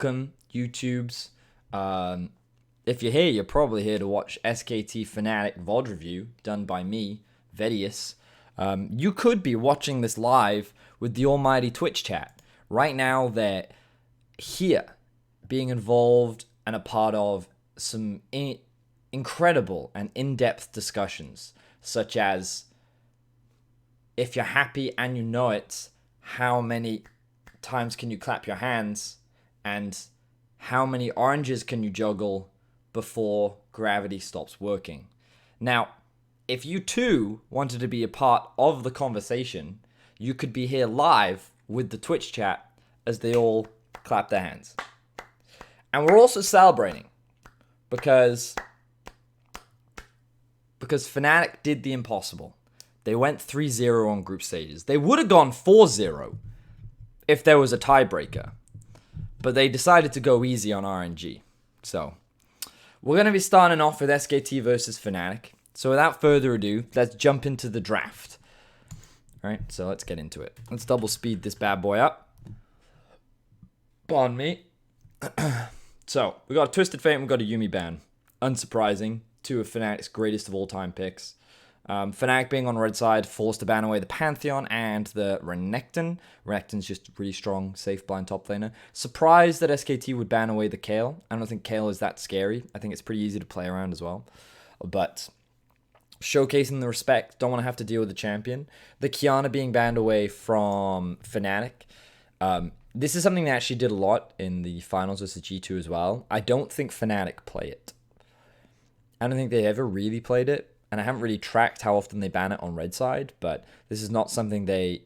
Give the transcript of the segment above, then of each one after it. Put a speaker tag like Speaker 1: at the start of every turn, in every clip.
Speaker 1: welcome, YouTubes. If you're here, you're probably here to watch SKT Fnatic VOD review done by me, Vedius. You could be watching this live with the almighty Twitch chat. Right now, they're here, being involved and a part of some incredible and in-depth discussions, such as, if you're happy and you know it, how many times can you clap your hands, and how many oranges can you juggle before gravity stops working. Now, if you too wanted to be a part of the conversation, you could be here live with the Twitch chat as they all clap their hands. And we're also celebrating because Fnatic did the impossible. They went 3-0 on group stages. They would have gone 4-0 if there was a tiebreaker, but they decided to go easy on RNG. So we're going to be starting off with SKT versus Fnatic. So without further ado, let's jump into the draft. All right, so let's get into it. Let's double speed this bad boy up. Pardon me. So we got a Twisted Fate and we got a Yuumi ban. Unsurprising, two of Fnatic's greatest of all time picks. Fnatic being on red side, forced to ban away the Pantheon and the Renekton. Renekton's just really strong, safe blind top laner. Surprised that SKT would ban away the Kayle. I don't think Kayle is that scary. I think it's pretty easy to play around as well. But showcasing the respect, don't want to have to deal with the champion. The Kiana being banned away from Fnatic. This is something they actually did a lot in the finals versus G2 as well. I don't think Fnatic play it. I don't think they ever really played it. And I haven't really tracked how often they ban it on red side, but this is not something they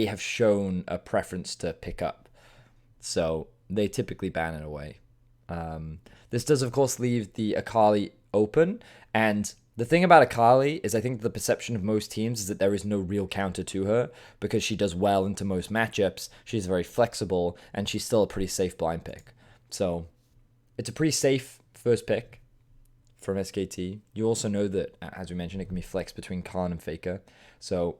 Speaker 1: have shown a preference to pick up. So they typically ban it away. This does, of course, leave the Akali open. And the thing about Akali is I think the perception of most teams is that there is no real counter to her because she does well into most matchups. She's very flexible, and she's still a pretty safe blind pick. So it's a pretty safe first pick from SKT. You also know that, as we mentioned, it can be flexed between Khan and Faker. So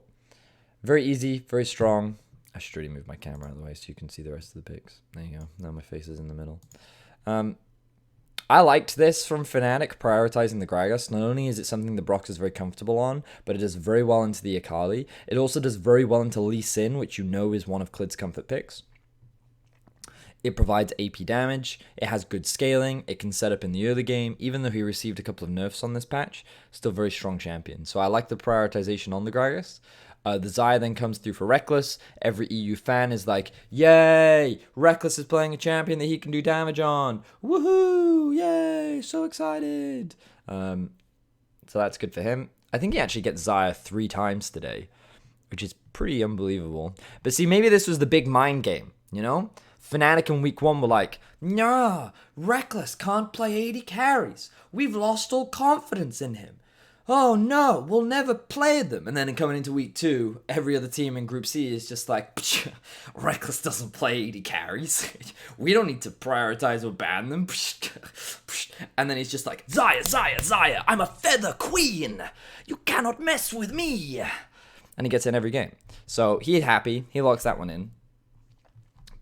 Speaker 1: very easy, very strong. I should really move my camera out of the way so you can see the rest of the picks. There you go. Now my face is in the middle. I liked this from Fnatic, prioritizing the Gragas. Not only is it something the Brox is very comfortable on, but it does very well into the Akali. It also does very well into Lee Sin, which you know is one of Klid's comfort picks. It provides AP damage, it has good scaling, it can set up in the early game, even though he received a couple of nerfs on this patch, still very strong champion. So I like the prioritization on the Gragas. The Xayah then comes through for Reckless. Every EU fan is like, yay, Reckless is playing a champion that he can do damage on. Woohoo, yay, so excited. So that's good for him. I think he actually gets Xayah 3 times today, which is pretty unbelievable. But see, maybe this was the big mind game, you know? Fnatic in week 1 were like, nah, Reckless can't play 80 carries. We've lost all confidence in him. Oh no, we'll never play them. And then coming into week 2, every other team in Group C is just like, Reckless doesn't play 80 carries. We don't need to prioritize or ban them. And then he's just like, Xayah, I'm a feather queen. You cannot mess with me. And he gets in every game. So he's happy. He locks that one in.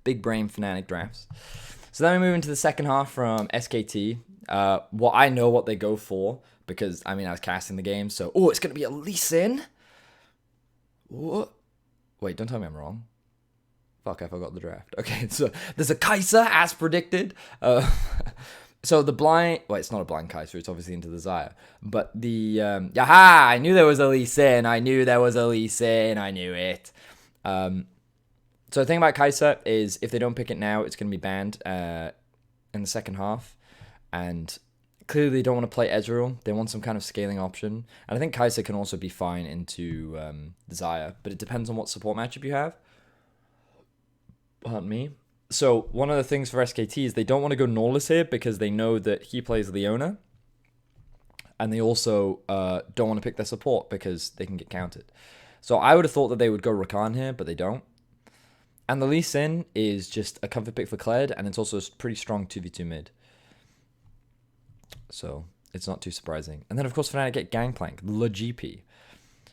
Speaker 1: Big brain Fnatic drafts. So then we move into the second half from SKT. I know what they go for because, I was casting the game. So, it's going to be a Lee Sin? What? Wait, don't tell me I'm wrong. Fuck, I forgot the draft. Okay, so there's a Kai'Sa as predicted. So the blind... Wait, it's not a blind Kai'Sa. It's obviously into the Xayah. But the... I knew there was a Lee Sin. I knew it. So the thing about Kai'Sa is if they don't pick it now, it's going to be banned in the second half. And clearly they don't want to play Ezreal. They want some kind of scaling option. And I think Kai'Sa can also be fine into the Xayah. But it depends on what support matchup you have. Pardon me. So one of the things for SKT is they don't want to go Norless here because they know that he plays Leona. And they also don't want to pick their support because they can get countered. So I would have thought that they would go Rakan here, but they don't. And the Lee Sin is just a comfort pick for Kled, and it's also a pretty strong 2v2 mid. So it's not too surprising. And then, of course, Fnatic get Gangplank, the GP.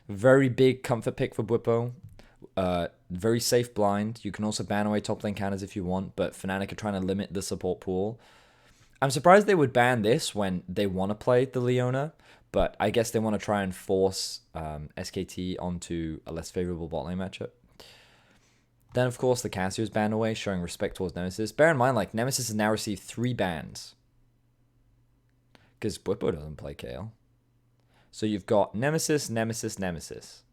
Speaker 1: Very big comfort pick for Bwipo. Very safe blind. You can also ban away top lane counters if you want, but Fnatic are trying to limit the support pool. I'm surprised they would ban this when they want to play the Leona, but I guess they want to try and force SKT onto a less favorable bot lane matchup. Then, of course, the Cassio is banned away, showing respect towards Nemesis. Bear in mind, like, Nemesis has now received 3 bans. Because Bwipo doesn't play Kayle. So you've got Nemesis, Nemesis, Nemesis.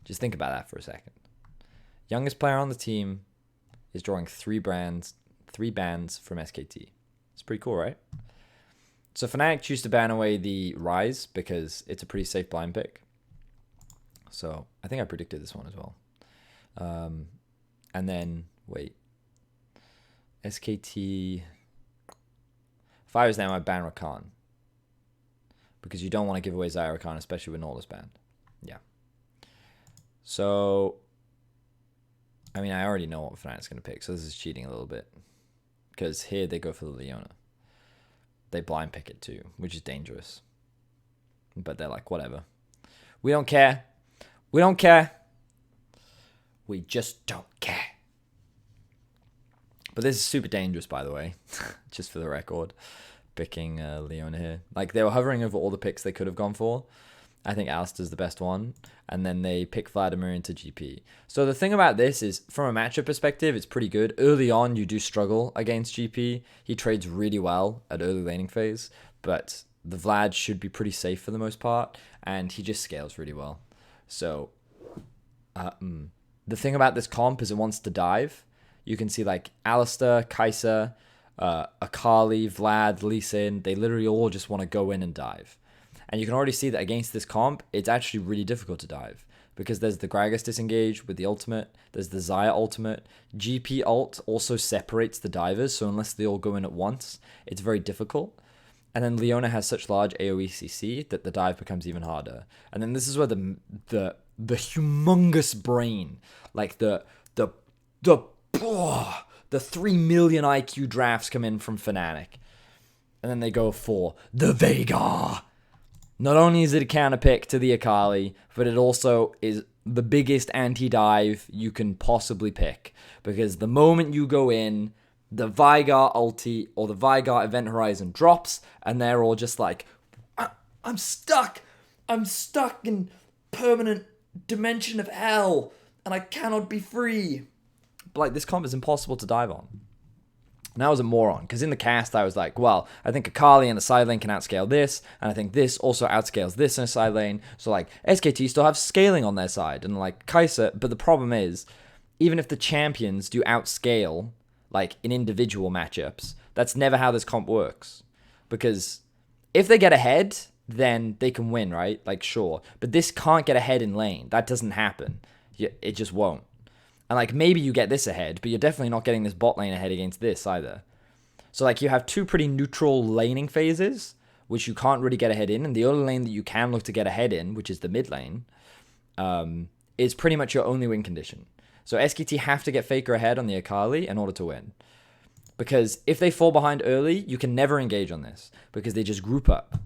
Speaker 1: Just think about that for a second. Youngest player on the team is drawing 3 bans from SKT. It's pretty cool, right? So Fnatic choose to ban away the Rise because it's a pretty safe blind pick. So I think I predicted this one as well. And then, wait. SKT. If I was them, I'd ban Rakan. Because you don't want to give away Xayah Rakan, especially with Norla's banned. Yeah. So, I mean, I already know what Fnatic's going to pick, so this is cheating a little bit. Because here they go for the Leona. They blind pick it too, which is dangerous. But they're like, whatever. We don't care. We don't care. We just don't care. But this is super dangerous, by the way. Just for the record. Picking Leona here. Like, they were hovering over all the picks they could have gone for. I think Alistar's the best one. And then they pick Vladimir into GP. So the thing about this is, from a matchup perspective, it's pretty good. Early on, you do struggle against GP. He trades really well at early laning phase. But the Vlad should be pretty safe for the most part. And he just scales really well. So, the thing about this comp is it wants to dive. You can see like Alistar, Kai'Sa, Akali, Vlad, Lee Sin. They literally all just want to go in and dive. And you can already see that against this comp, it's actually really difficult to dive. Because there's the Gragas disengage with the ultimate. There's the Xayah ultimate. GP ult also separates the divers. So unless they all go in at once, it's very difficult. And then Leona has such large AoE CC that the dive becomes even harder. And then this is where the humongous brain, like the 3 million IQ drafts come in from Fnatic. And then they go for the Veigar. Not only is it a counter pick to the Akali, but it also is the biggest anti-dive you can possibly pick. Because the moment you go in, the Veigar ulti or the Veigar event horizon drops, and they're all just like, I'm stuck. I'm stuck in permanent dimension of hell, and I cannot be free. But like, this comp is impossible to dive on. And I was a moron, because in the cast I was like, well, I think Akali in the side lane can outscale this, and I think this also outscales this in a side lane. So like, SKT still have scaling on their side, and like Kai'Sa, but the problem is, even if the champions do outscale, like in individual matchups, that's never how this comp works. Because if they get ahead, then they can win, right? Like, sure. But this can't get ahead in lane. That doesn't happen. It just won't. And like, maybe you get this ahead, but you're definitely not getting this bot lane ahead against this either. So like, you have 2 pretty neutral laning phases, which you can't really get ahead in. And the only lane that you can look to get ahead in, which is the mid lane, is pretty much your only win condition. So SKT have to get Faker ahead on the Akali in order to win. Because if they fall behind early, you can never engage on this. Because they just group up.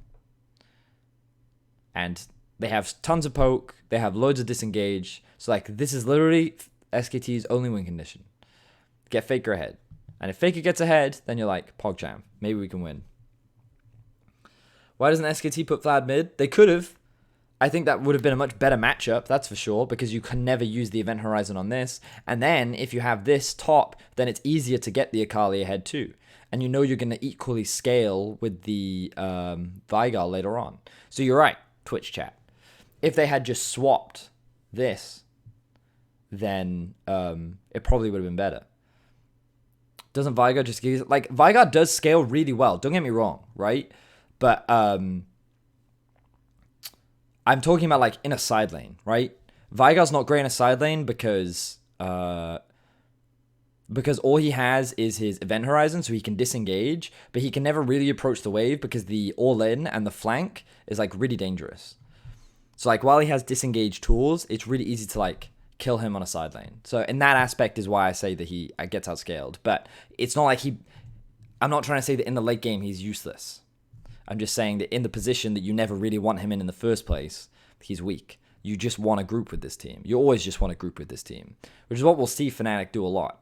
Speaker 1: And they have tons of poke. They have loads of disengage. So like, this is literally SKT's only win condition. Get Faker ahead. And if Faker gets ahead, then you're like, PogChamp, maybe we can win. Why doesn't SKT put Vlad mid? They could have. I think that would have been a much better matchup, that's for sure, because you can never use the event horizon on this. And then if you have this top, then it's easier to get the Akali ahead too. And you know you're going to equally scale with the Veigar later on. So you're right, Twitch chat. If they had just swapped this, then it probably would have been better. Doesn't Veigar just give... Like, Veigar does scale really well, don't get me wrong, right? But I'm talking about, like, in a side lane, right? Veigar's not great in a side lane because all he has is his event horizon, so he can disengage, but he can never really approach the wave because the all-in and the flank is, like, really dangerous. So, like, while he has disengage tools, it's really easy to, like, kill him on a side lane. So in that aspect is why I say that he gets outscaled. But it's not like I'm not trying to say that in the late game he's useless. I'm just saying that in the position that you never really want him in the first place, he's weak. you just want to group with this team. You always just want to group with this team, which is what we'll see Fnatic do a lot.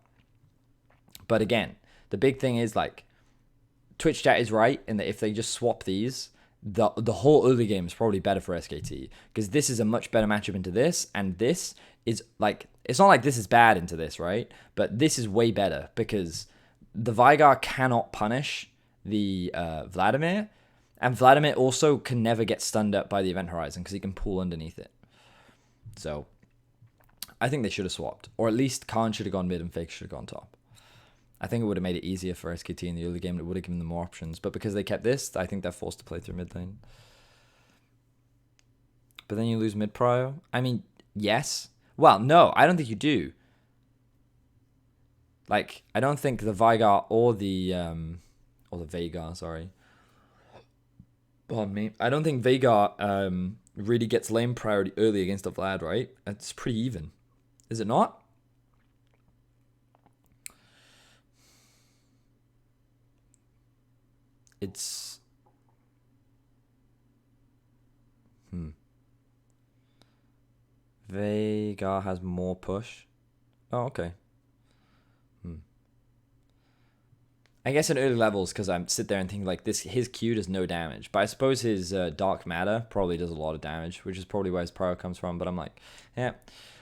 Speaker 1: But again, the big thing is like Twitch chat is right in that if they just swap these, the whole early game is probably better for SKT, because this is a much better matchup into this, and this is like, it's not like this is bad into this, right? But this is way better because the Veigar cannot punish the Vladimir, and Vladimir also can never get stunned up by the event horizon because he can pull underneath it. So I think they should have swapped, or at least Khan should have gone mid and Fake should have gone top. I think it would have made it easier for SKT in the early game. It would have given them more options. But because they kept this, I think they're forced to play through mid lane. But then you lose mid prio. I mean, yes. Well, no, I don't think you do. Like, I don't think the Veigar or the Veigar, sorry. Pardon me. I don't think Veigar really gets lane priority early against a Vlad, right? It's pretty even. Is it not? It's... Veigar has more push. Oh, okay. I guess in early levels, because I sit there and think like this, his Q does no damage. But I suppose his Dark Matter probably does a lot of damage, which is probably where his power comes from. But I'm like, yeah,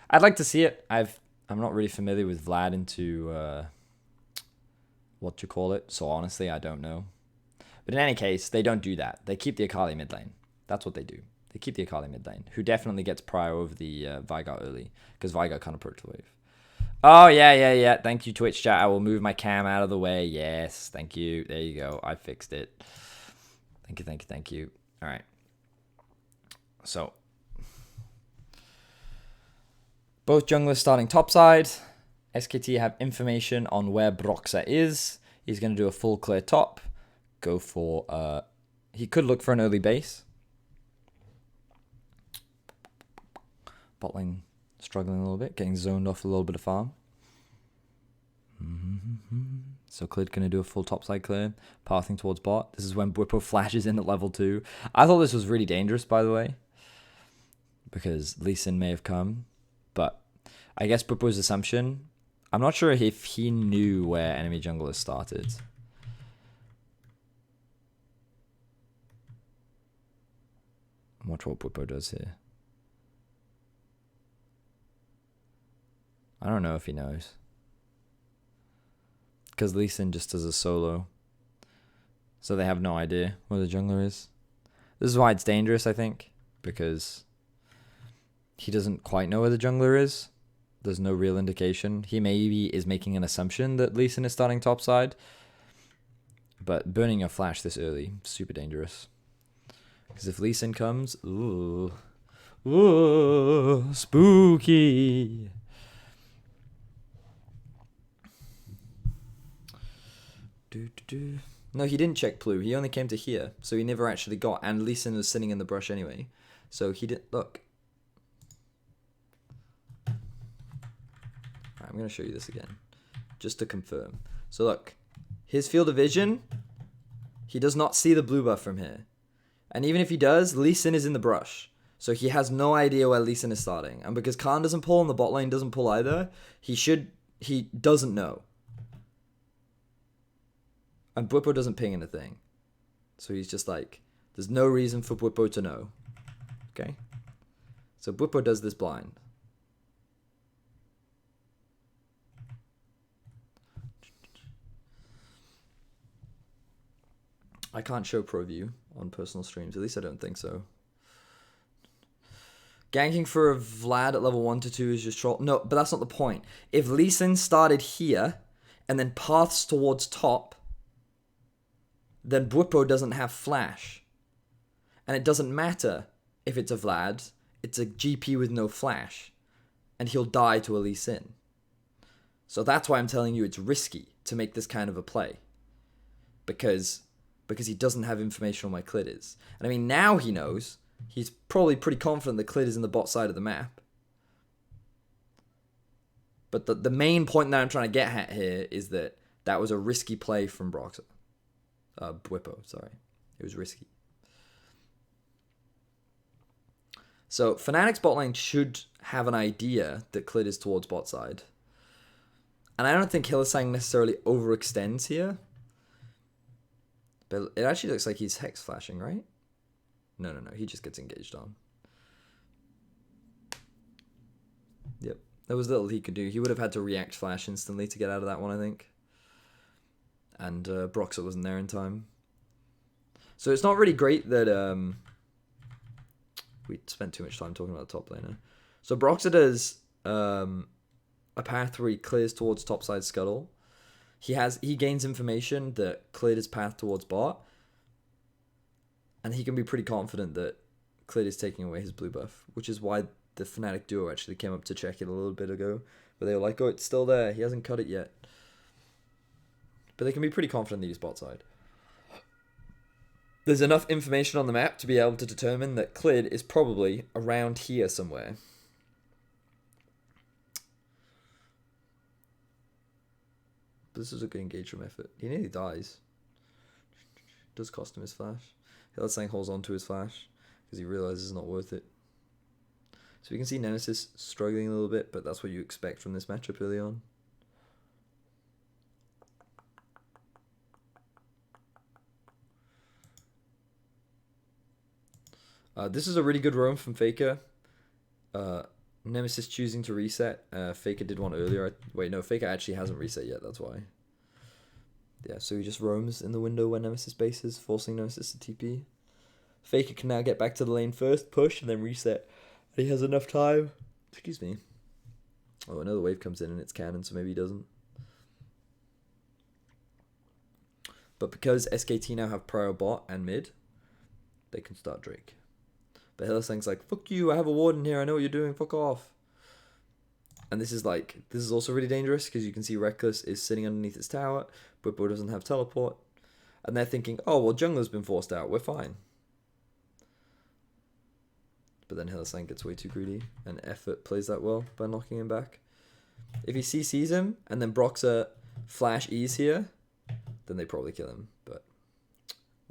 Speaker 1: I'd like to see it. I'm not really familiar with Vlad into what you call it. So honestly, I don't know. But in any case, they don't do that. They keep the Akali mid lane. That's what they do. They keep the Akali mid lane, who definitely gets prior over the Veigar early, because Veigar can't approach the wave. Oh, yeah. Thank you, Twitch chat. I will move my cam out of the way. Yes, thank you. There you go. I fixed it. Thank you. All right. So, both junglers starting topside. SKT have information on where Broxah is. He's going to do a full clear top. Go for... he could look for an early base. Bot lane struggling a little bit, getting zoned off a little bit of farm. So Clid going to do a full topside clear, pathing towards bot. This is when Bwipo flashes in at level 2. I thought this was really dangerous, by the way, because Lee Sin may have come. But I guess Bwipo's assumption, I'm not sure if he knew where enemy junglers started. Watch what Bwipo does here. I don't know if he knows. Because Lee Sin just does a solo. So they have no idea where the jungler is. This is why it's dangerous, I think. Because he doesn't quite know where the jungler is. There's no real indication. He maybe is making an assumption that Lee Sin is starting topside. But burning your flash this early, super dangerous. Because if Lee Sin comes, ooh, spooky. No, he didn't check Plu. He only came to here, so he never actually got. And Lee Sin was sitting in the brush anyway, so he didn't look. Right, I'm gonna show you this again, just to confirm. So look, his field of vision, he does not see the blue buff from here, and even if he does, Lee Sin is in the brush, so he has no idea where Lee Sin is starting. And because Khan doesn't pull and the bot lane doesn't pull either, he doesn't know. And Bwipo doesn't ping anything. So he's just like, there's no reason for Bwipo to know. Okay? So Bwipo does this blind. I can't show pro view on personal streams. At least I don't think so. Ganking for a Vlad at level 1 to 2 is just troll. No, but that's not the point. If Lee Sin started here and then paths towards top, then Bwipo doesn't have flash. And it doesn't matter if it's a Vlad, it's a GP with no flash. And he'll die to a Lee Sin. So that's why I'm telling you it's risky to make this kind of a play. Because he doesn't have information on where Clid is. And I mean, now he knows. He's probably pretty confident that Clid is in the bot side of the map. But the main point that I'm trying to get at here is that was a risky play from Broxah. Bwipo, sorry. It was risky. So Fnatic's bot lane should have an idea that Clid is towards bot side. And I don't think Hylissang necessarily overextends here. But it actually looks like he's hex flashing, right? No. He just gets engaged on. Yep. There was little he could do. He would have had to react flash instantly to get out of that one, I think. And Broxah wasn't there in time. So it's not really great that we spent too much time talking about the top laner. So Broxah does a path where he clears towards topside scuttle. He gains information that cleared his path towards bot. And he can be pretty confident that Clid is taking away his blue buff, which is why the Fnatic duo actually came up to check it a little bit ago. But they were like, oh, it's still there. He hasn't cut it yet. But they can be pretty confident that he's bot side. There's enough information on the map to be able to determine that Clid is probably around here somewhere. But this is a good engagement effort. He nearly dies. Does cost him his flash. Hylissang holds on to his flash because he realizes it's not worth it. So we can see Nemesis struggling a little bit, but that's what you expect from this matchup early on. This is a really good roam from Faker. Nemesis choosing to reset. Faker did one earlier. Wait, no, Faker actually hasn't reset yet, that's why. Yeah, so he just roams in the window where Nemesis bases, forcing Nemesis to TP. Faker can now get back to the lane first, push, and then reset. And he has enough time. Excuse me. Oh, another wave comes in and it's cannon, so maybe he doesn't. But because SKT now have prior bot and mid, they can start Drake. But Hylissang's like, fuck you, I have a ward in here, I know what you're doing, fuck off. And this is also really dangerous because you can see Reckless is sitting underneath its tower, but Bo doesn't have teleport. And they're thinking, oh, well, jungler's been forced out, we're fine. But then Hylissang gets way too greedy, and Effort plays that well by knocking him back. If he CCs him, and then Broxah flash E's here, then they probably kill him, but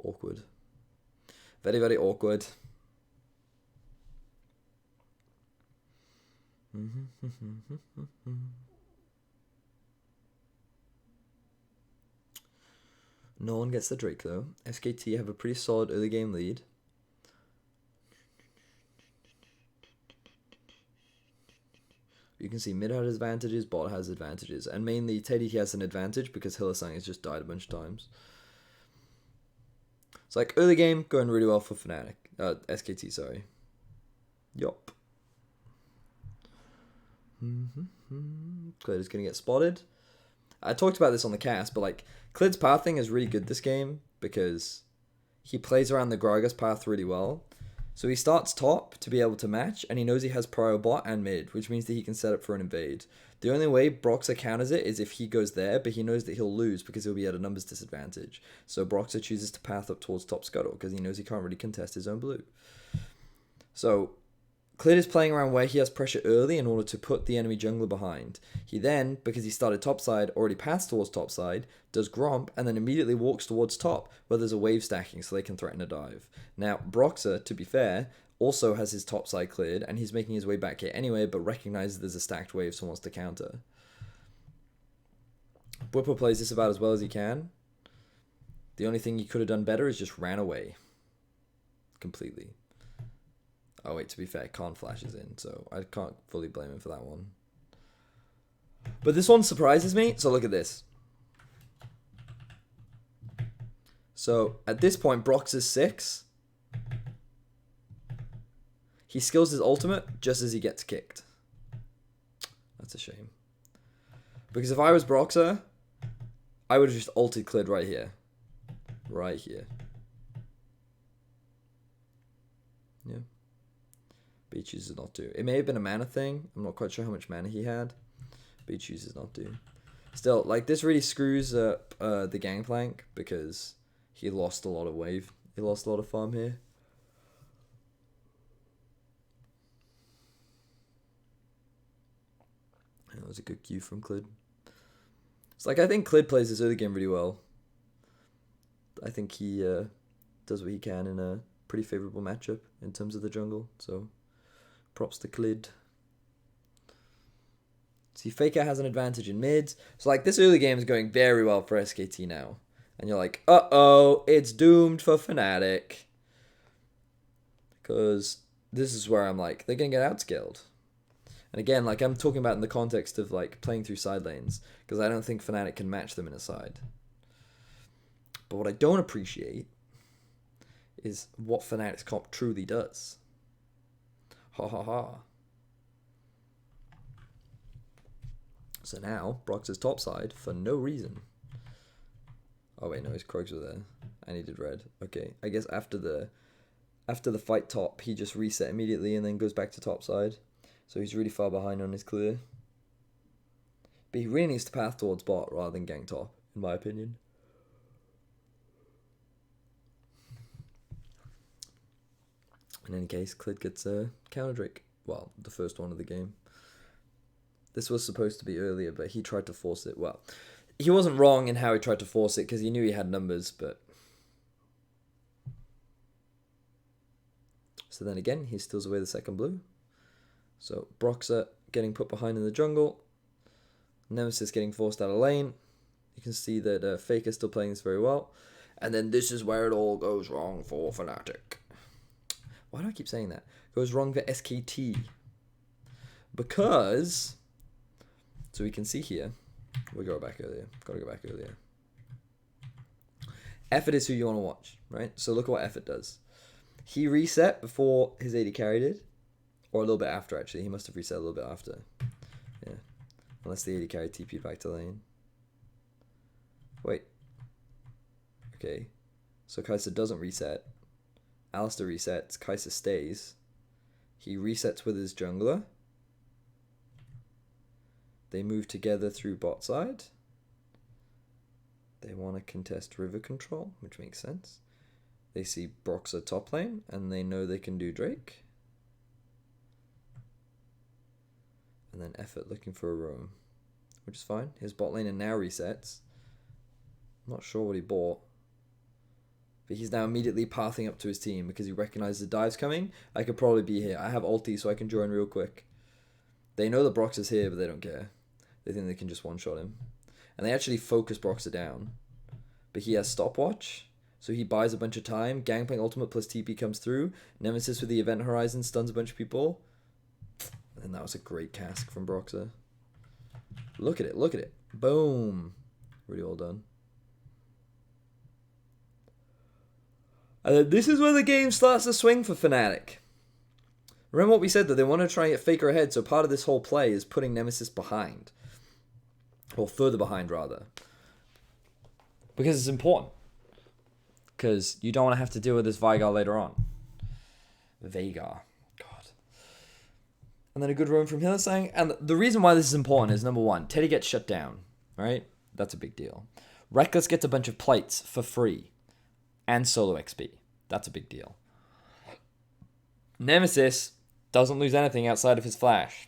Speaker 1: awkward. Very, very awkward. No one gets the Drake though. SKT have a pretty solid early game lead. You can see mid has advantages, bot has advantages, and mainly Teddy has an advantage because Hylissang has just died a bunch of times. It's like early game going really well for Fnatic. SKT, sorry. Yup. Clid is going to get spotted. I talked about this on the cast, but like Clid's pathing is really good this game because he plays around the Gragas path really well. So he starts top to be able to match, and he knows he has prior bot and mid, which means that he can set up for an invade. The only way Broxah counters it is if he goes there, but he knows that he'll lose because he'll be at a numbers disadvantage. So Broxah chooses to path up towards top scuttle because he knows he can't really contest his own blue. So Clid is playing around where he has pressure early in order to put the enemy jungler behind. He then, because he started topside, already passed towards topside, does Gromp, and then immediately walks towards top, where there's a wave stacking so they can threaten a dive. Now, Broxah, to be fair, also has his topside cleared, and he's making his way back here anyway, but recognizes there's a stacked wave, so wants to counter. Bwipo plays this about as well as he can. The only thing he could have done better is just ran away. Completely. Oh wait, to be fair, Khan flashes in, so I can't fully blame him for that one. But this one surprises me, so look at this. So at this point, Brox is 6. He skills his ultimate just as he gets kicked. That's a shame. Because if I was Broxah, I would have just ulted Clid right here. Right here. Yeah. But he chooses not to. It may have been a mana thing. I'm not quite sure how much mana he had. But he chooses not to. Still, like, this really screws up the Gangplank because he lost a lot of wave. He lost a lot of farm here. That was a good cue from Clid. It's like, I think Clid plays this early game really well. I think he does what he can in a pretty favorable matchup in terms of the jungle. So Props to Clid. See, Faker has an advantage in mids. So, like, this early game is going very well for SKT now. And you're like, uh-oh, it's doomed for Fnatic. Because this is where I'm like, they're going to get outskilled. And again, like, I'm talking about in the context of, like, playing through side lanes. Because I don't think Fnatic can match them in a side. But what I don't appreciate is what Fnatic's comp truly does. Ha ha ha. So now, Brox is topside for no reason. Oh wait, no, his Krogs were there. And he did red. Okay, I guess after the fight top, he just reset immediately and then goes back to topside. So he's really far behind on his clear. But he really needs to path towards bot rather than gang top, in my opinion. In any case, Clid gets a counter Drake. Well, the first one of the game. This was supposed to be earlier, but he tried to force it. Well, he wasn't wrong in how he tried to force it, because he knew he had numbers, but... So then again, he steals away the second blue. So, Broxer getting put behind in the jungle. Nemesis getting forced out of lane. You can see that Faker is still playing this very well. And then this is where it all goes wrong for Fnatic. Why do I keep saying that? Goes wrong for SKT. Because... So we can see here, we'll go back earlier. Gotta go back earlier. Effort is who you want to watch, right? So look at what Effort does. He reset before his AD carry did, or a little bit after actually. He must have reset a little bit after. Yeah, unless the AD carry TP'd back to lane. Wait. Okay, so Kai'Sa doesn't reset. Alistar resets. Kai'Sa stays. He resets with his jungler. They move together through bot side. They want to contest river control, which makes sense. They see Broxer top lane, and they know they can do Drake. And then Effort looking for a roam, which is fine. His bot lane now resets. I'm not sure what he bought. But he's now immediately pathing up to his team because he recognizes the dive's coming. I could probably be here. I have ulti, so I can join real quick. They know that Broxer's here, but they don't care. They think they can just one-shot him. And they actually focus Broxer down. But he has stopwatch, so he buys a bunch of time. Gangplank ultimate plus TP comes through. Nemesis with the event horizon stuns a bunch of people. And that was a great cask from Broxer. Look at it, look at it. Boom. Really well done. And then this is where the game starts to swing for Fnatic. Remember what we said, that they want to try and get Faker ahead, so part of this whole play is putting Nemesis behind. Or further behind, rather. Because it's important. Because you don't want to have to deal with this Veigar later on. Veigar. God. And then a good roam from Hylissang. And the reason why this is important is, number one, Teddy gets shut down. Right? That's a big deal. Reckless gets a bunch of plates for free. And solo XP. That's a big deal. Nemesis doesn't lose anything outside of his flash.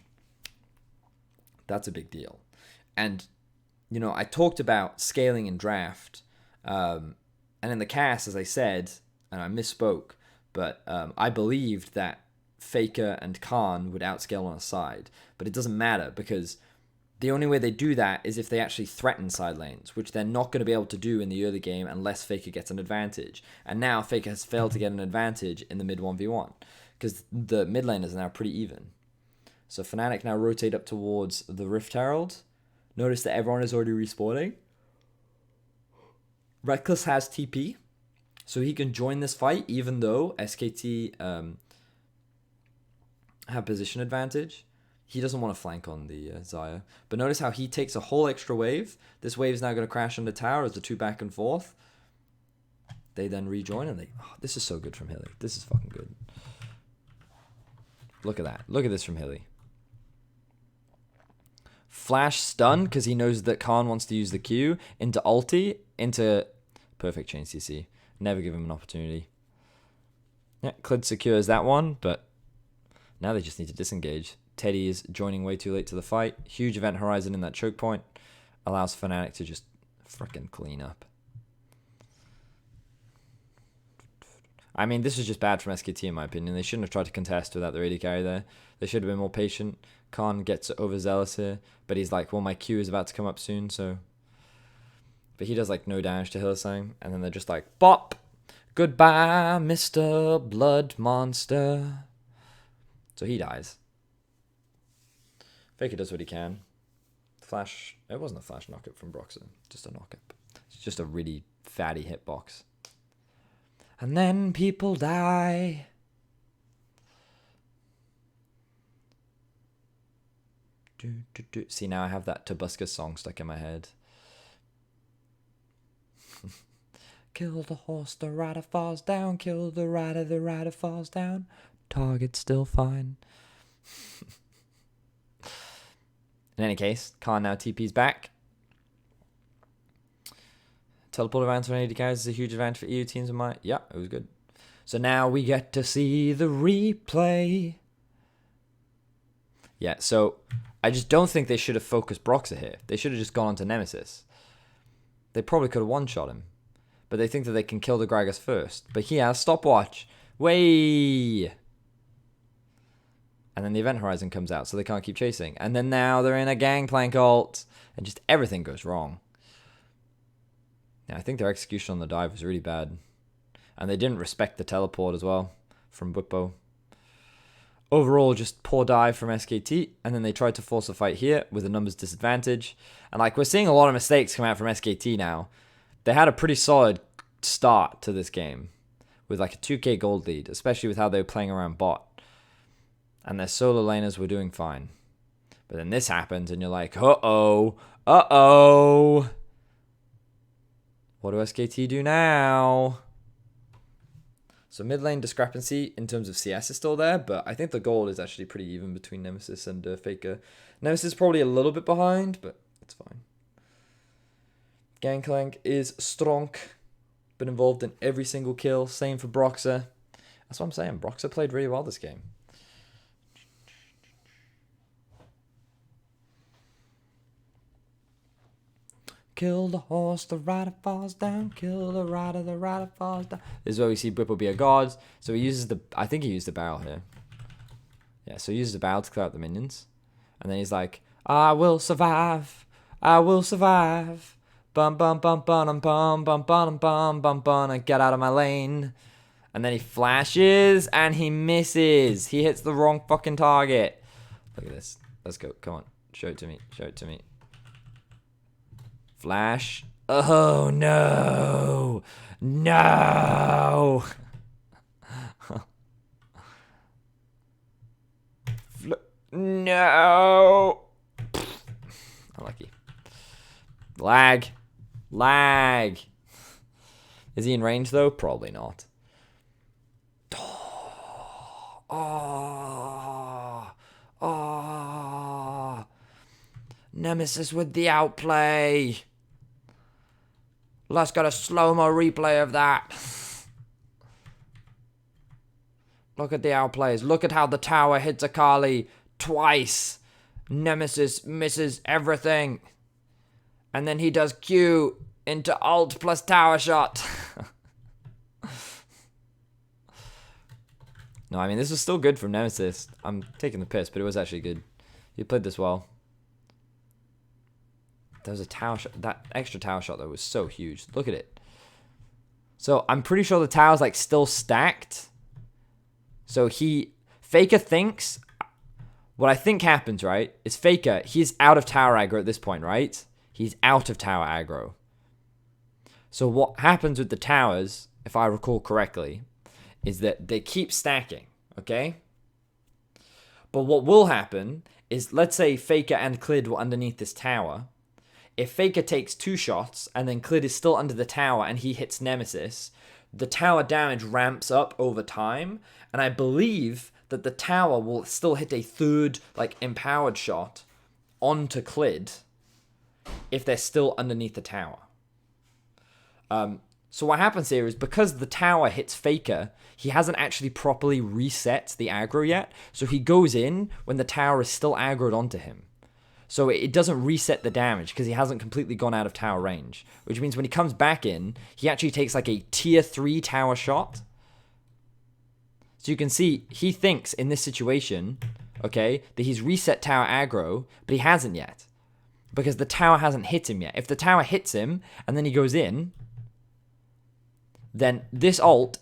Speaker 1: That's a big deal. And, you know, I talked about scaling in draft. And in the cast, as I said, and I misspoke, but I believed that Faker and Khan would outscale on a side. But it doesn't matter, because the only way they do that is if they actually threaten side lanes, which they're not going to be able to do in the early game unless Faker gets an advantage. And now Faker has failed to get an advantage in the mid 1v1, because the mid laners are now pretty even. So Fnatic now rotate up towards the Rift Herald. Notice that everyone is already respawning. Reckless has TP, so he can join this fight even though SKT have position advantage. He doesn't want to flank on the Xayah. But notice how he takes a whole extra wave. This wave is now going to crash on the tower as the two back and forth. They then rejoin and they... Oh, this is so good from Hilly. This is fucking good. Look at that. Look at this from Hilly. Flash stun because he knows that Khan wants to use the Q. Into ulti. Into perfect chain CC. Never give him an opportunity. Yeah, Clid secures that one, but now they just need to disengage. Teddy is joining way too late to the fight. Huge event horizon in that choke point. Allows Fnatic to just frickin' clean up. I mean, this was just bad from SKT in my opinion. They shouldn't have tried to contest without the AD carry there. They should have been more patient. Khan gets overzealous here, but he's like, well, my Q is about to come up soon, so... But he does like no damage to Hillsang, and then they're just like, bop! Goodbye, Mr. Blood Monster. So he dies. Faker does what he can. Flash... It wasn't a flash knockup from Broxer, just a knockup. It's just a really fatty hitbox. And then people die. See, now I have that Tabusca song stuck in my head. Kill the horse, the rider falls down. Kill the rider falls down. Target still fine. In any case, Khan now TP's back. Teleport advantage for 80 carries is a huge advantage for EU teams in my... Yeah, it was good. So now we get to see the replay. Yeah, so I just don't think they should have focused Broxer here. They should have just gone on to Nemesis. They probably could have one-shot him. But they think that they can kill the Gragas first. But he has stopwatch. Way! And then the Event Horizon comes out, so they can't keep chasing. And then now they're in a Gangplank ult. And just everything goes wrong. Yeah, I think their execution on the dive was really bad. And they didn't respect the teleport as well from Bwipo. Overall, just poor dive from SKT. And then they tried to force a fight here with a numbers disadvantage. And like, we're seeing a lot of mistakes come out from SKT now. They had a pretty solid start to this game. With like a 2k gold lead. Especially with how they were playing around bot. And their solo laners were doing fine. But then this happens and you're like, uh-oh. Uh-oh. What do SKT do now? So mid lane discrepancy in terms of CS is still there, but I think the gold is actually pretty even between Nemesis and Faker. Nemesis is probably a little bit behind, but it's fine. Gangplank is strong. Been involved in every single kill. Same for Broxer. That's what I'm saying. Broxer played really well this game. Kill the horse, the rider falls down. Kill the rider falls down. This is where we see Bwipo be a god. So he uses the... I think he used the barrel here. Yeah, so he uses the barrel to clear out the minions. And then he's like, I will survive. I will survive. Bum bum bum bum bum bum bum bum bum bum. And get out of my lane. And then he flashes and he misses. He hits the wrong fucking target. Look at this. Let's go. Come on. Show it to me. Show it to me. Flash. Oh, no. No. No. Unlucky. Lag. Lag. Is he in range, though? Probably not. Oh. Oh. Nemesis with the outplay. Let's get a slow-mo replay of that. Look at the outplays. Look at how the tower hits Akali twice. Nemesis misses everything. And then he does Q into ult plus tower shot. No, I mean, this was still good from Nemesis. I'm taking the piss, but it was actually good. He played this well. There was a tower shot. That extra tower shot, though, was so huge. Look at it. So, I'm pretty sure the tower's, like, still stacked. So, Faker thinks... What I think happens, right, is Faker, he's out of tower aggro at this point, right? He's out of tower aggro. So, what happens with the towers, if I recall correctly, is that they keep stacking, okay? But what will happen is, let's say Faker and Clid were underneath this tower... If Faker takes 2 shots and then Clid is still under the tower and he hits Nemesis, the tower damage ramps up over time. And I believe that the tower will still hit a 3rd, like, empowered shot onto Clid if they're still underneath the tower. So what happens here is because the tower hits Faker, he hasn't actually properly reset the aggro yet. So he goes in when the tower is still aggroed onto him. So it doesn't reset the damage because he hasn't completely gone out of tower range. Which means when he comes back in, he actually takes like a tier 3 tower shot. So you can see he thinks in this situation, okay, that he's reset tower aggro, but he hasn't yet. Because the tower hasn't hit him yet. If the tower hits him and then he goes in, then this ult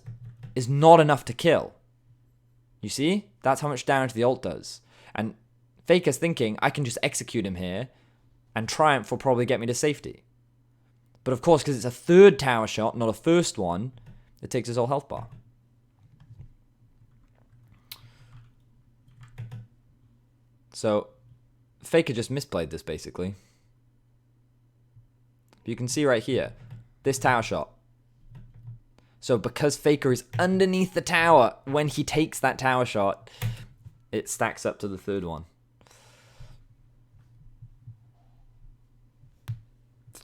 Speaker 1: is not enough to kill. You see? That's how much damage the ult does. And Faker's thinking, I can just execute him here, and Triumph will probably get me to safety. But of course, because it's a third tower shot, not a first one, it takes his whole health bar. So, Faker just misplayed this, basically. But you can see right here, this tower shot. So because Faker is underneath the tower, when he takes that tower shot, it stacks up to the third one.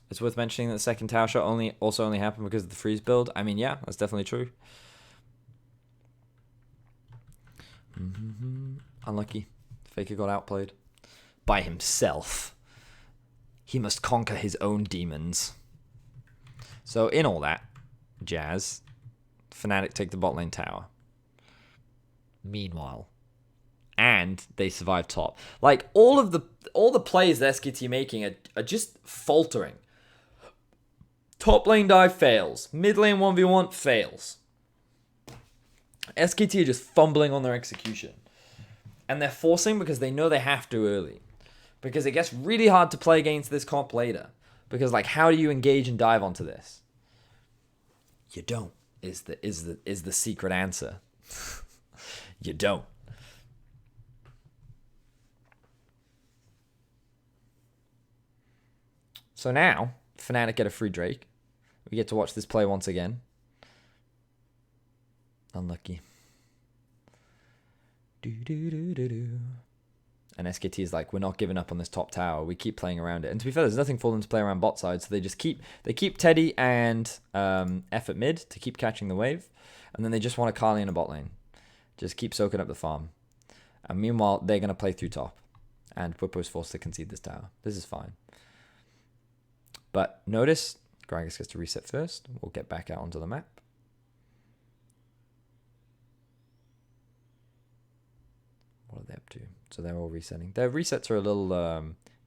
Speaker 1: It's worth mentioning that the second tower shot also only happened because of the freeze build. I mean, yeah, that's definitely true. Unlucky. Faker got outplayed. By himself. He must conquer his own demons. So in all that jazz, Fnatic take the bot lane tower. Meanwhile, and they survive top. Like all the plays that SKT making are just faltering. Top lane dive fails. Mid lane 1v1 fails. SKT are just fumbling on their execution. And they're forcing because they know they have to early. Because it gets really hard to play against this comp later. Because like, how do you engage and dive onto this? You don't. Is the secret answer. You don't. So now, Fnatic get a free Drake. We get to watch this play once again. Unlucky. And SKT is like, we're not giving up on this top tower. We keep playing around it. And to be fair, there's nothing for them to play around bot side. So they just keep Teddy and F at mid to keep catching the wave. And then they just want a Kali in a bot lane. Just keep soaking up the farm. And meanwhile, they're going to play through top. And Bwipo's forced to concede this tower. This is fine. But notice, Gragas gets to reset first. We'll get back out onto the map. What are they up to? So they're all resetting. Their resets are a little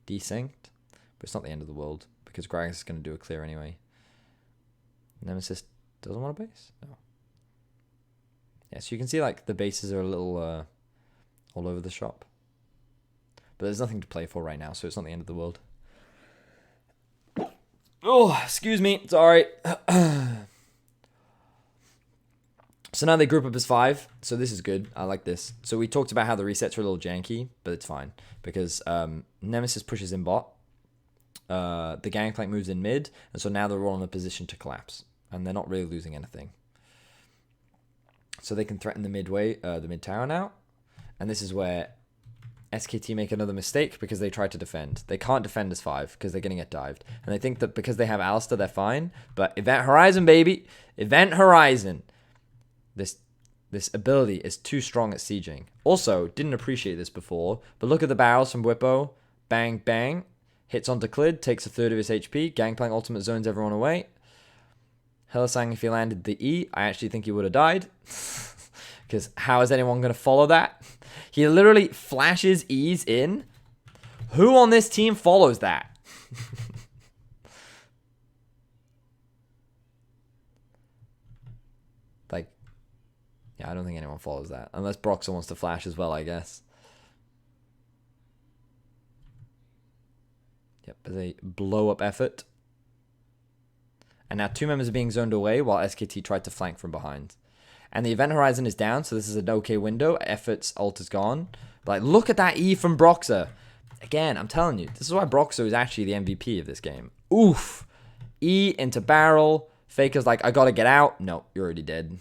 Speaker 1: desynced, but it's not the end of the world because Gragas is going to do a clear anyway. Nemesis doesn't want a base? No. Yeah, so you can see like the bases are a little all over the shop. But there's nothing to play for right now, so it's not the end of the world. Oh, excuse me. Sorry. So now they group up as 5. So this is good. I like this. So we talked about how the resets are a little janky, but it's fine. Because Nemesis pushes in bot. The Gangplank moves in mid. And so now they're all in a position to collapse. And they're not really losing anything. So they can threaten the mid tower now. And this is where SKT make another mistake because they try to defend. They can't defend as 5 because they're going to get dived. And they think that because they have Alistar, they're fine. But Event Horizon, baby. Event Horizon. This ability is too strong at sieging. Also, didn't appreciate this before, but look at the barrels from Bwipo. Bang, bang. Hits onto Clid, takes a third of his HP. Gangplank ultimate zones everyone away. Hylissang, if he landed the E, I actually think he would have died. Because how is anyone going to follow that? He literally flashes E's in. Who on this team follows that? Like, yeah, I don't think anyone follows that. Unless Broxer wants to flash as well, I guess. Yep, as a blow-up effort. And now 2 members are being zoned away while SKT tried to flank from behind. And the Event Horizon is down, so this is an okay window. Effort's ult is gone. But like, look at that E from Broxer. Again, I'm telling you, this is why Broxer is actually the MVP of this game. Oof. E into barrel. Faker's like, I gotta get out. No, you're already dead.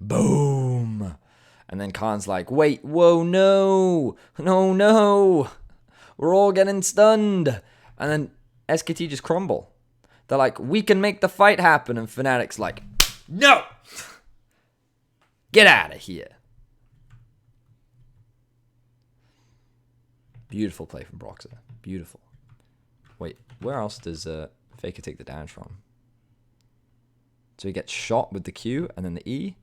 Speaker 1: Boom. And then Khan's like, wait, whoa, no. No, no. We're all getting stunned. And then SKT just crumble. They're like, we can make the fight happen. And Fnatic's like, no. Get out of here. Beautiful play from Broxer. Beautiful. Wait, where else does Faker take the damage from? So he gets shot with the Q and then the E.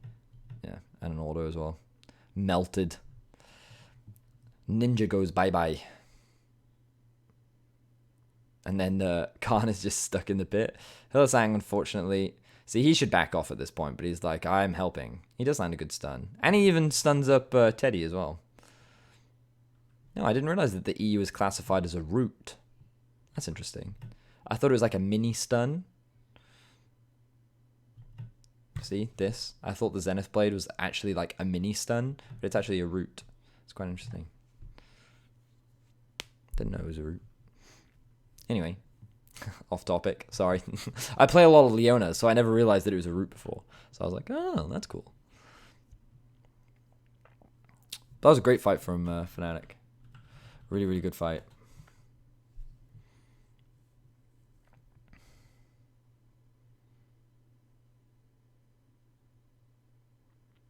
Speaker 1: Yeah, and an auto as well. Melted. Ninja goes bye-bye. And then Khan is just stuck in the pit. Hylissang, unfortunately... See, he should back off at this point, but he's like, I'm helping. He does land a good stun. And he even stuns up Teddy as well. No, I didn't realize that the E was classified as a root. That's interesting. I thought it was like a mini stun. See, this. I thought the Zenith Blade was actually like a mini stun, but it's actually a root. It's quite interesting. Didn't know it was a root. Anyway, off topic. Sorry. I play a lot of Leona, so I never realized that it was a root before. So I was like, oh, that's cool. That was a great fight from Fnatic. Really, really good fight.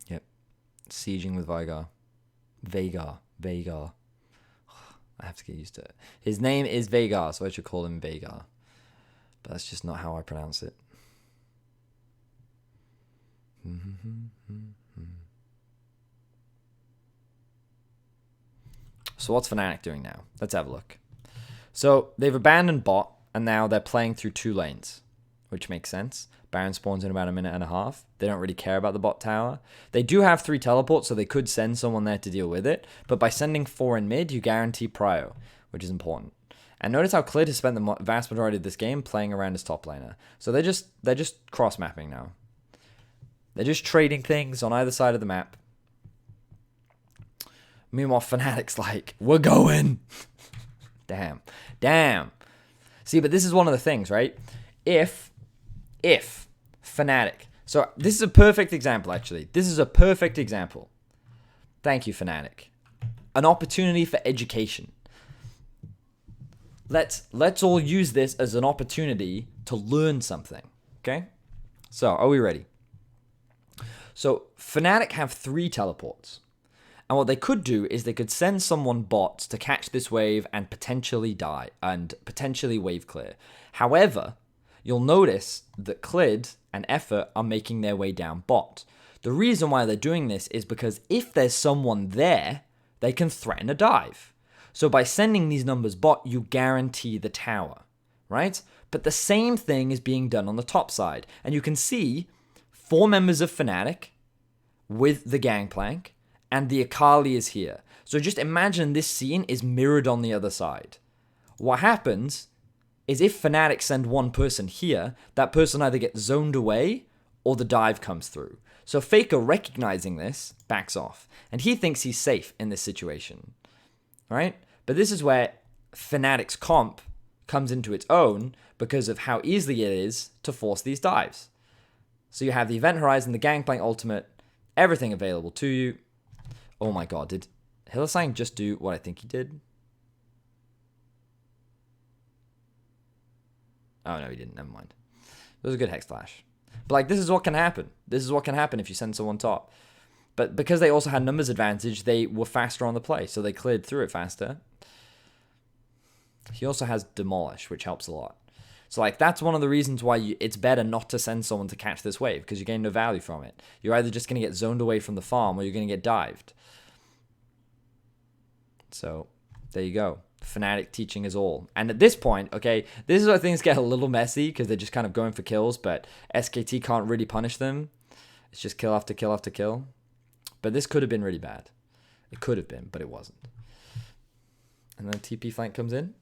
Speaker 1: Yep. Sieging with Veigar. Veigar. I have to get used to it. His name is Veigar, so I should call him Veigar. But that's just not how I pronounce it. So what's Fnatic doing now? Let's have a look. So they've abandoned bot, and now they're playing through 2 lanes, which makes sense. Baron spawns in about a minute and a half. They don't really care about the bot tower. They do have 3 teleports, so they could send someone there to deal with it. But by sending 4 in mid, you guarantee prio, which is important. And notice how Clid has spent the vast majority of this game playing around his top laner. So they're just cross-mapping now. They're just trading things on either side of the map. Meanwhile, Fnatic's like, we're going. Damn. See, but this is one of the things, right? If Fnatic... So this is a perfect example, actually. This is a perfect example. Thank you, Fnatic. An opportunity for education. Let's all use this as an opportunity to learn something, okay? So, are we ready? So, Fnatic have 3 teleports. And what they could do is they could send someone bots to catch this wave and potentially die, and potentially wave clear. However, you'll notice that Clid and Effort are making their way down bot. The reason why they're doing this is because if there's someone there, they can threaten a dive. So by sending these numbers bot, you guarantee the tower, right? But the same thing is being done on the top side. And you can see 4 members of Fnatic with the Gangplank, and the Akali is here. So just imagine this scene is mirrored on the other side. What happens is if Fnatic send one person here, that person either gets zoned away or the dive comes through. So Faker, recognizing this, backs off. And he thinks he's safe in this situation. Right? But this is where Fnatic's comp comes into its own because of how easily it is to force these dives. So you have the Event Horizon, the Gangplank ultimate, everything available to you. Oh my god, did Hylissang just do what I think he did? Oh no, he didn't, never mind. It was a good Hex Flash. But like, this is what can happen. This is what can happen if you send someone top. But because they also had numbers advantage, they were faster on the play, so they cleared through it faster. He also has Demolish, which helps a lot. So like, that's one of the reasons why it's better not to send someone to catch this wave, because you gain no value from it. You're either just going to get zoned away from the farm, or you're going to get dived. So, there you go. Fnatic teaching us all. And at this point, okay, this is where things get a little messy, because they're just kind of going for kills, but SKT can't really punish them. It's just kill after kill after kill. But this could have been really bad. It could have been, but it wasn't. And then TP flank comes in.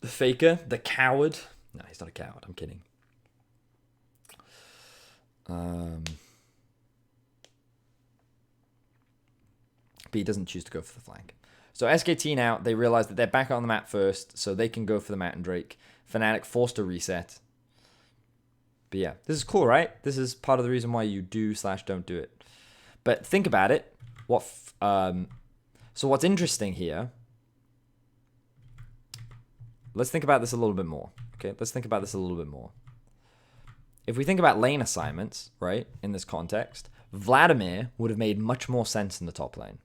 Speaker 1: The Faker, the coward. No, he's not a coward. I'm kidding. But he doesn't choose to go for the flank. So SKT now, they realize that they're back on the map first, so they can go for the Mat and Drake. Fnatic forced to reset. But yeah, this is cool, right? This is part of the reason why you do/don't do it. But think about it. So what's interesting here, let's think about this a little bit more. Okay, let's think about this a little bit more. If we think about lane assignments, right, in this context, Vladimir would have made much more sense in the top lane.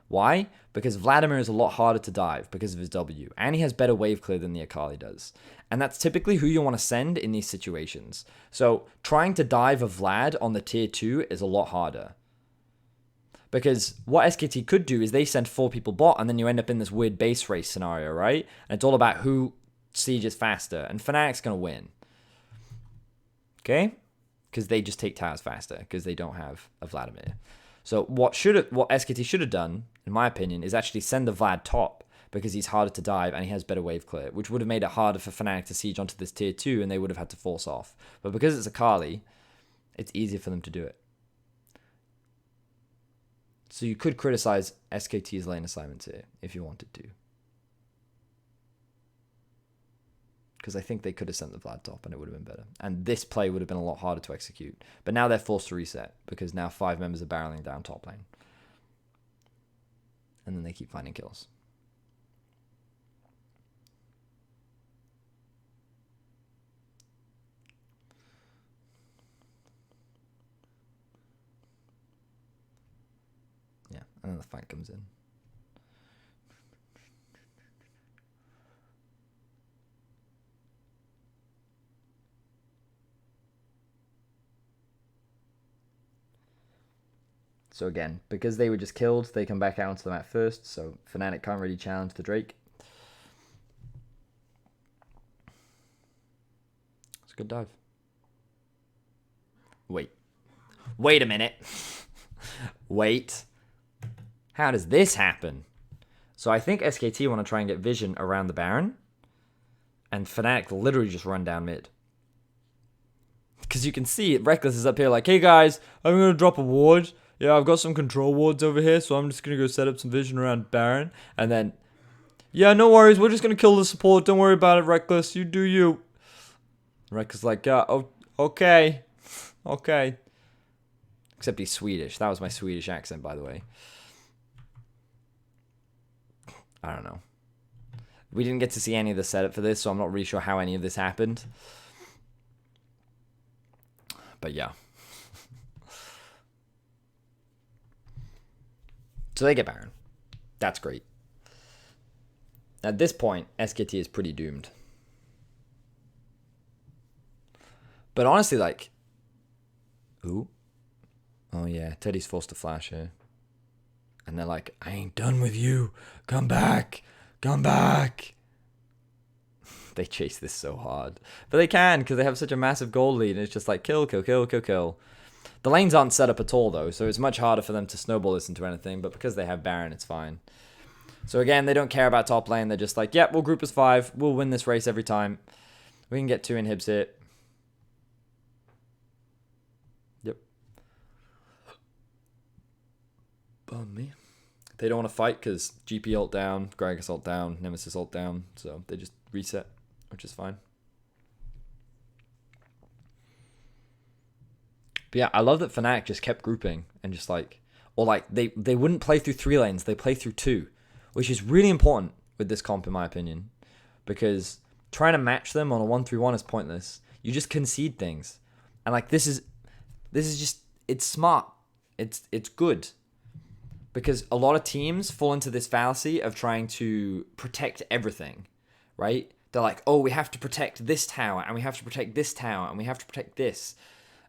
Speaker 1: Why? Because Vladimir is a lot harder to dive because of his W, and he has better wave clear than the Akali does. And that's typically who you want to send in these situations. So trying to dive a Vlad on the tier 2 is a lot harder. Because what SKT could do is they send 4 people bot, and then you end up in this weird base race scenario, right? And it's all about who sieges faster, and Fnatic's going to win. Okay? Because they just take towers faster, because they don't have a Vladimir. So what SKT should have done, in my opinion, is actually send the Vlad top, because he's harder to dive and he has better wave clear, which would have made it harder for Fnatic to siege onto this tier 2, and they would have had to force off. But because it's Akali, it's easier for them to do it. So you could criticize SKT's lane assignments here, if you wanted to. Because I think they could have sent the Vlad top and it would have been better. And this play would have been a lot harder to execute. But now they're forced to reset, because now 5 members are barreling down top lane. And then they keep finding kills. Yeah, and then the fight comes in. So again, because they were just killed, they come back out onto the map first, so Fnatic can't really challenge the Drake. It's a good dive. Wait a minute. Wait. How does this happen? So I think SKT want to try and get vision around the Baron, and Fnatic literally just run down mid. Because you can see it, Reckless is up here like, hey guys, I'm going to drop a ward. Yeah, I've got some control wards over here, so I'm just going to go set up some vision around Baron. And then, yeah, no worries, we're just going to kill the support. Don't worry about it, Reckless. You do you. Reckless is like, oh, okay. Okay. Except he's Swedish. That was my Swedish accent, by the way. I don't know. We didn't get to see any of the setup for this, so I'm not really sure how any of this happened. But yeah. So they get Baron. That's great. At this point, SKT is pretty doomed. But honestly, like... Ooh. Oh yeah, Teddy's forced to flash here. And they're like, I ain't done with you. Come back. Come back. They chase this so hard. But they can, because they have such a massive gold lead. And it's just like, kill, kill, kill, kill, kill. The lanes aren't set up at all, though, so it's much harder for them to snowball this into anything, but because they have Baron, it's fine. So again, they don't care about top lane. They're just like, yep, we'll group as 5. We'll win this race every time. We can get 2 inhibs here. Yep. Bum me. They don't want to fight because GP ult down, Gragas ult down, Nemesis ult down, so they just reset, which is fine. But yeah, I love that Fnatic just kept grouping and just like, or like they wouldn't play through 3 lanes, they play through 2, which is really important with this comp in my opinion, because trying to match them on a 1-3-1 is pointless. You just concede things, and like this is just, it's smart, it's good, because a lot of teams fall into this fallacy of trying to protect everything, right? They're like, oh, we have to protect this tower, and we have to protect this tower, and we have to protect this.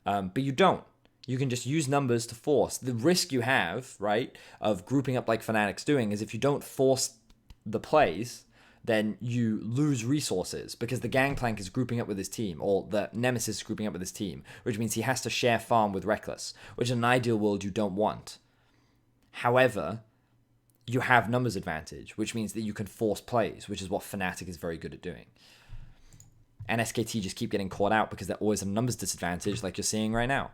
Speaker 1: But you don't. You can just use numbers to force. The risk you have, right, of grouping up like Fnatic's doing is if you don't force the plays, then you lose resources because the Gangplank is grouping up with his team, or the Nemesis is grouping up with his team, which means he has to share farm with Reckless, which in an ideal world you don't want. However, you have numbers advantage, which means that you can force plays, which is what Fnatic is very good at doing. And SKT just keep getting caught out because they're always a numbers disadvantage like you're seeing right now.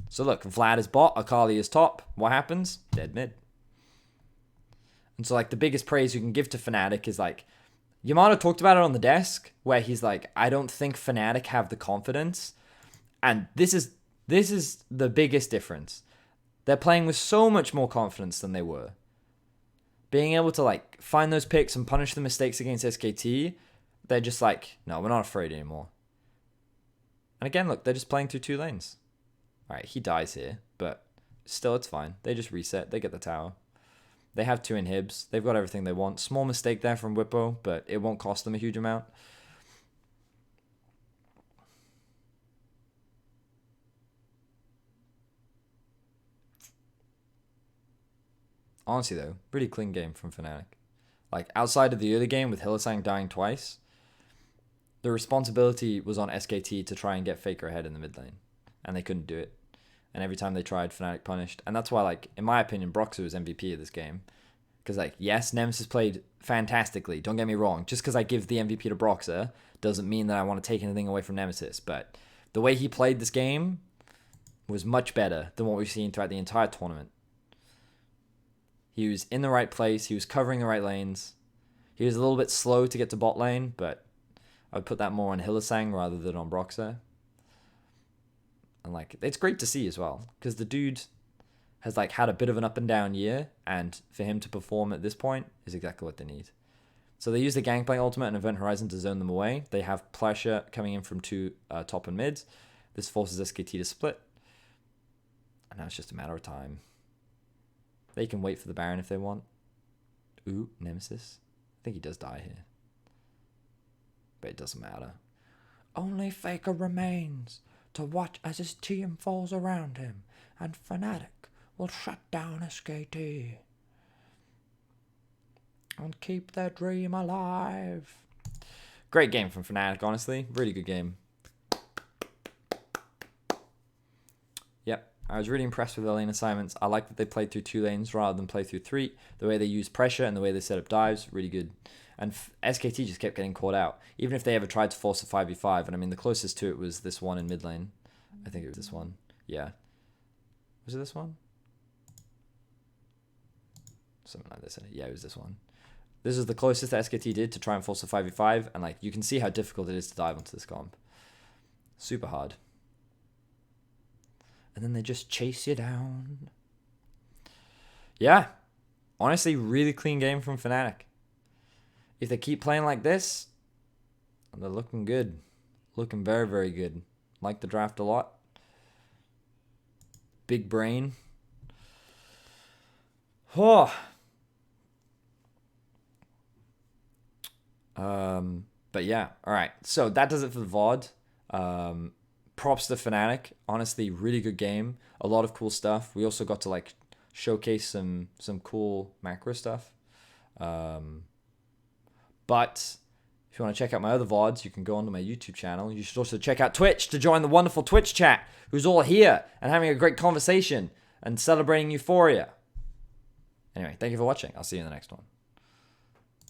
Speaker 1: So look, Vlad is bot, Akali is top. What happens? Dead mid. And so like the biggest praise you can give to Fnatic is like, Yamato talked about it on the desk where he's like, I don't think Fnatic have the confidence. And this is the biggest difference. They're playing with so much more confidence than they were. Being able to like find those picks and punish the mistakes against SKT, they're just like, no, we're not afraid anymore. And again, look, they're just playing through 2 lanes. All right, he dies here, but still it's fine. They just reset. They get the tower. They have 2 inhibs. They've got everything they want. Small mistake there from Whippo, but it won't cost them a huge amount. Honestly, though, pretty clean game from Fnatic. Like, outside of the early game with Hylissang dying twice, the responsibility was on SKT to try and get Faker ahead in the mid lane. And they couldn't do it. And every time they tried, Fnatic punished. And that's why, like, in my opinion, Broxah was MVP of this game. Because, like, yes, Nemesis played fantastically. Don't get me wrong. Just because I give the MVP to Broxah doesn't mean that I want to take anything away from Nemesis. But the way he played this game was much better than what we've seen throughout the entire tournament. He was in the right place. He was covering the right lanes. He was a little bit slow to get to bot lane, but I would put that more on Hylissang rather than on Broxah. And, like, it's great to see as well, because the dude has, like, had a bit of an up and down year, and for him to perform at this point is exactly what they need. So they use the Gangplank ultimate and Event Horizon to zone them away. They have pressure coming in from 2 top and mids. This forces SKT to split. And now it's just a matter of time. They can wait for the Baron if they want. Ooh, Nemesis. I think he does die here. But it doesn't matter. Only Faker remains to watch as his team falls around him, and Fnatic will shut down SKT and keep their dream alive. Great game from Fnatic, honestly. Really good game. Yep, I was really impressed with their lane assignments. I like that they played through 2 lanes rather than play through 3. The way they use pressure and the way they set up dives, really good. And SKT just kept getting caught out. Even if they ever tried to force a 5v5. And I mean, the closest to it was this one in mid lane. I think it was this one. Yeah. Was it this one? Something like this. Yeah, it was this one. This is the closest that SKT did to try and force a 5v5. And, like, you can see how difficult it is to dive onto this comp. Super hard. And then they just chase you down. Yeah. Honestly, really clean game from Fnatic. If they keep playing like this, they're looking good. Looking very, very good. Like the draft a lot. Big brain. Oh. But yeah, all right. So that does it for the VOD. Props to Fnatic. Honestly, really good game. A lot of cool stuff. We also got to, like, showcase some cool macro stuff. But if you want to check out my other VODs, you can go onto my YouTube channel. You should also check out Twitch to join the wonderful Twitch chat, who's all here and having a great conversation and celebrating Euphoria. Anyway, thank you for watching. I'll see you in the next one.